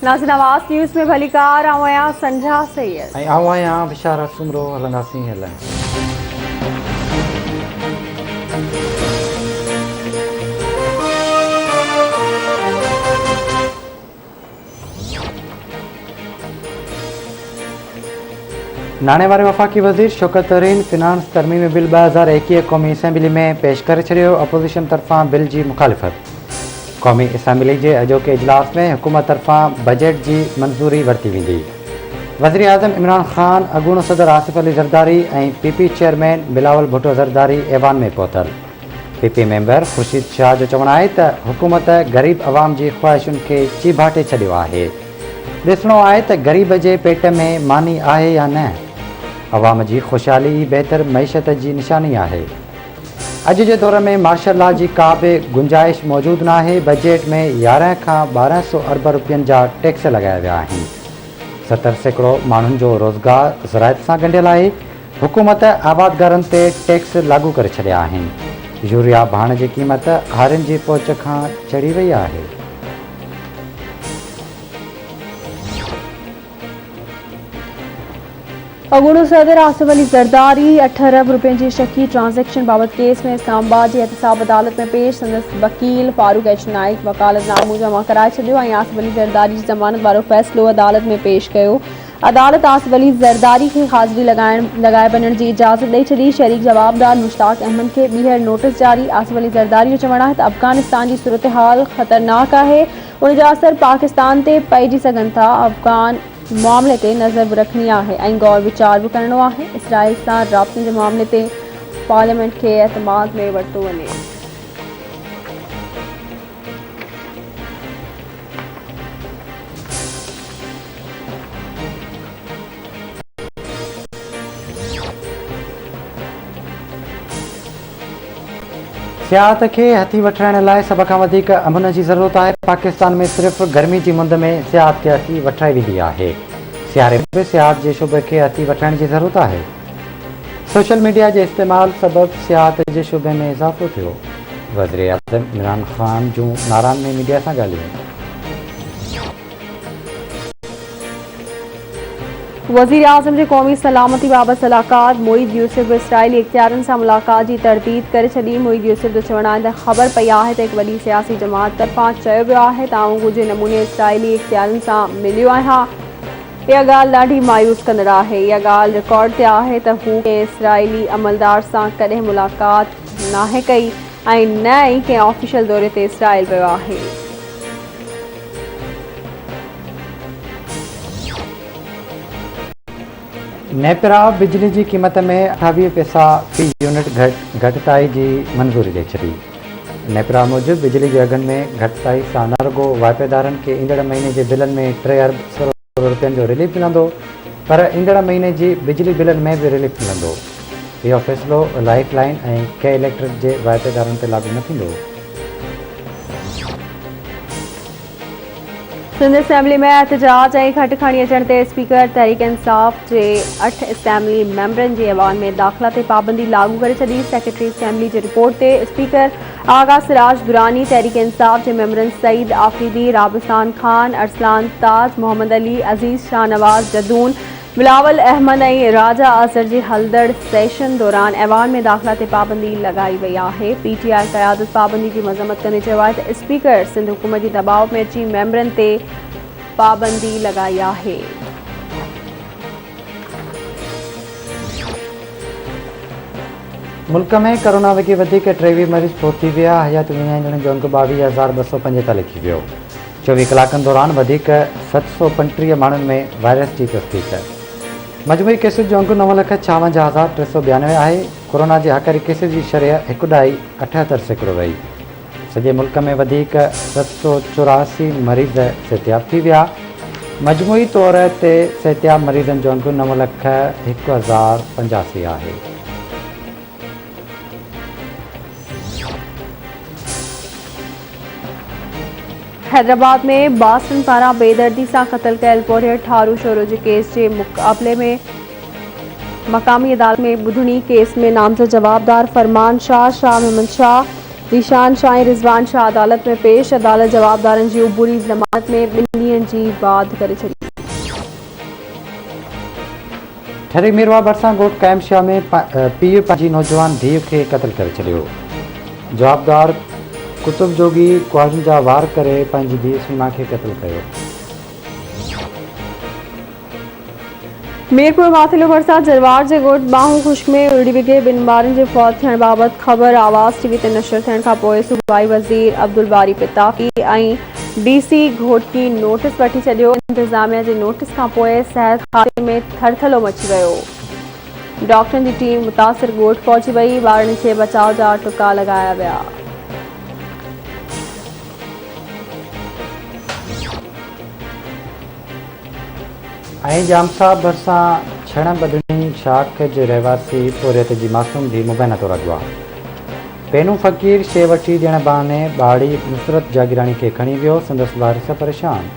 नाज़रीन आवाज़ न्यूज़ में भलीकार आवां संझा सैयद आवां बिशारा सुमरो हलंदासीं हलन। नाणे वारे वफ़ाक़ी वज़ीर शौकत तरीन फिनांस तरमीमी बिल 2021 क़ौमी असैम्बली में पेश करे छॾियो। अपोज़िशन तरफ़ां बिल जी मुखालिफ़त। क़ौमी असैम्बली जे अॼोके इजलास में हुकूमत तरफ़ां बजट जी मंज़ूरी वरिती वेंदी। वज़ीर आज़म इमरान ख़ान, अॻूणो सदर आसिफ़ अली ज़रदारी ऐं PP चेयरमैन बिलावल भुट्टो ज़रदारी ऐवान में पहुतल। PP मेंबर ख़ुर्शीद शाह जो चवणु आहे त हुकूमत ग़रीब अवाम जी ख़्वाहिशुनि खे चीभाटे छॾियो आहे। ॾिसणो आहे त ग़रीब जे पेट में मानी आहे या न। अवाम जी ख़ुशहाली ई बहितर मईशत जी निशानी आहे। अॼु जे दौर में मार्शल लॉ जी का बि गुंजाइश मौजूदु न आहे। बजट में 11 खां 1200 अरब रुपयनि जा टैक्स लॻाया विया आहिनि। 70% माण्हुनि जो रोज़गार ज़राइत सां ॻंढियल आहे। हुकूमत आबादगारनि ते टैक्स लागू करे छॾिया आहिनि। यूरिया भाण जी क़ीमत हारियुनि जी पहुच खां चढ़ी वई आहे। अॻूणो सदर आसिफ़ अली ज़रदारी 8 अरब रुपयनि जी शकी ट्रांज़ैक्शन बाबति केस में इस्लामाबाद जी एहतसाब अदालत में पेश। संदसि वकील फारूक एच नाइक वकालतनामो जमा कराए छॾियो ऐं आसिफ़ अली ज़रदारी जी ज़मानत वारो फ़ैसिलो अदालत में पेश कयो। अदालत आसिफ़ अली ज़रदारी खे हाज़िरी लॻाए वञण जी इजाज़त ॾेई छॾी। शरीक जवाबदार मुश्ताक अहमद खे ॿीहर नोटिस जारी। आसिफ़ अली ज़रदारी जो चवणु आहे त अफ़गानिस्तान जी सूरत हाल ख़तरनाक आहे। उन जा असर पाकिस्तान ते पइजी सघनि था। अफ़गान मामले ते नज़र बि रखणी आहे ऐं गौर वीचार बि करणो आहे। इसराइल सां राब्तनि जे मामले ते पार्लियामेंट खे एतमाद में वरितो वञे। सियाहत खे हथी वठण लाइ सभ खां वधीक अमन जी ज़रूरत आहे। पाकिस्तान में सिर्फ़ु गर्मी जी मुंद में सियाहत खे हथी वठाई वेंदी आहे। सियारे में बि सियाहत जे शोबे खे हथी वठण जी ज़रूरत आहे। सोशल मीडिया जे इस्तेमाल सबबि सियाहत जे शोबे में इज़ाफ़ो थियो। वज़ीर आज़म इमरान ख़ान जूं नारान में मीडिया सां ॻाल्हियूं। वज़ीर आज़म जे क़ौमी सलामती बाबति सलाहकार मोईद यूसुफ इसराइली इख्तियारनि सां मुलाक़ात जी तरदीद करे छॾी। मोईद यूसुफ जो चवणु आहे त ख़बर पई आहे त हिकु वॾी सियासी जमात तरफ़ां चयो वियो आहे त आउं ॻुझे नमूने इसराइली इख्तियारनि सां मिलियो आहियां। इहा ॻाल्हि ॾाढी मायूस कंदड़ आहे। इहा ॻाल्हि रिकॉर्ड ते आहे त हू कंहिं इसराइली अमलदार सां कॾहिं मुलाक़ात नाहे कई ऐं न ई कंहिं ऑफिशियल दौरे ते इसराइल वियो आहे। नेपरा बिजली जी क़ीमत में 28 पैसा फ़ी यूनिट घटिताई जी मंज़ूरी ॾेई छॾी। नेपरा मूजिबि बिजली जे अघनि में घटिताई सां न रुॻो वाइपेदारनि खे ईंदड़ महीने जे बिलनि में 3 अरब करोड़ रुपयनि जो रिलीफ मिलंदो, पर ईंदड़ महीने जी बिजली बिलनि में बि रिलीफ मिलंदो। इहो फ़ैसिलो लाइफ लाइन ऐं के इलेक्ट्रिक जे वाइपेदारनि ते लागू न थींदो। सिंध असैम्बली में एहतजाज ऐं खट खणी अचण ते स्पीकर तहरीक इंसाफ़ जे 8 असैम्बली मेंबरनि जे ऐवान में दाख़िला ते पाबंदी लागू करे छॾी। सेक्रेटरी असैम्बली जी रिपोर्ट ते स्पीकर आगा सिराज दुरानी तहरीक इंसाफ़ जे मेंबरनि सईद आफरीदी, राबिस्तान खान, अरसलान ताज, मोहम्मद अली, अज़ीज़ शाहनवाज़ जदून, बिलावल अहमद ऐं राजा अज़हर जी हलदड़ सेशन दौरान ऐवान में दाख़िला ते पाबंदी लॻाई वई आहे। PTI क़यादत पाबंदी जी मज़म्मत कंदे चयो आहे त स्पीकर सिंध हुकूमत जी दबाव में अची मेंबरनि ते पाबंदी लॻाई आहे। मुल्क में कोरोना वॻे वधीक 23 मरीज़ पहुची विया। हयात विञाईंदड़नि जो अंक 22,245 लिखी वियो। 24 कलाकनि दौरान वधीक 735 माण्हुनि में वायरस जी तस्दीक। मजमूई केसिस जो अंक 9,56,392 आहे। कोरोना जे हक़री केसिस जी शरह 1.78% रही। सॼे मुल्क में वधीक 784 मरीज़ सिहतयाब थी विया। मजमूई तौर ते सिहतयाब मरीज़नि जो अंक 9,01,085 आहे। हैदराबाद में बासन पारां बेदर्दी सां क़त्ल कयल पोरियर ठारू शोरो जे केस जे मुक़ाबले में मक़ामी अदालत में ॿुधणी केस में नामज़द जवाबदार फरमान शाह, शाह महमद शाह ईशान शाह ऐं रिज़वान शाह अदालत में पेश। अदालत जवाबदारनि जी उबूरी ज़मानत में 2 ॾींहनि जी वाध करे छॾी। ठरी मीरवा भरिसां ॻोठ कैमशाह में पीउ पंहिंजी नौजवान धीउ खे क़तल करे छॾियो। जवाबदार कुतुब जोगी कुआड़ियुनि जा वार करे पंहिंजी धीउ सीमा खे क़तल कयो। मीरपुर माथिलो भरिसां जरवार जे ॻोठ बाहू खुश्क में उड़ी विघे 2 ॿारनि जे फौत थियण बाबति ख़बर आवाज़ टीवी ते नशर थियण खां पोइ सूबाई वज़ीर अब्दुल बारी पिताकी ऐं DC घोटकी नोटिस वठी छॾियो। इंतिज़ामिया जे नोटिस खां पोइ सिहत खाते में थरथलो मची वियो। डॉक्टरनि जी टीम मुतासिर ॻोठ पहुची वई। ॿारनि खे बचाव जा टुका लॻाया विया। ऐं जामसाब भरिसां छण बदनी शाख जे रहवासी पोरियत जी मासूम धीउ मुबैना तौरु अॻवा। पेनू फ़क़ीर शइ वठी ॾियण बहाने ॿाड़ी नुसरत जागीराणी खे खणी वियो। संदसि वारिस परेशान।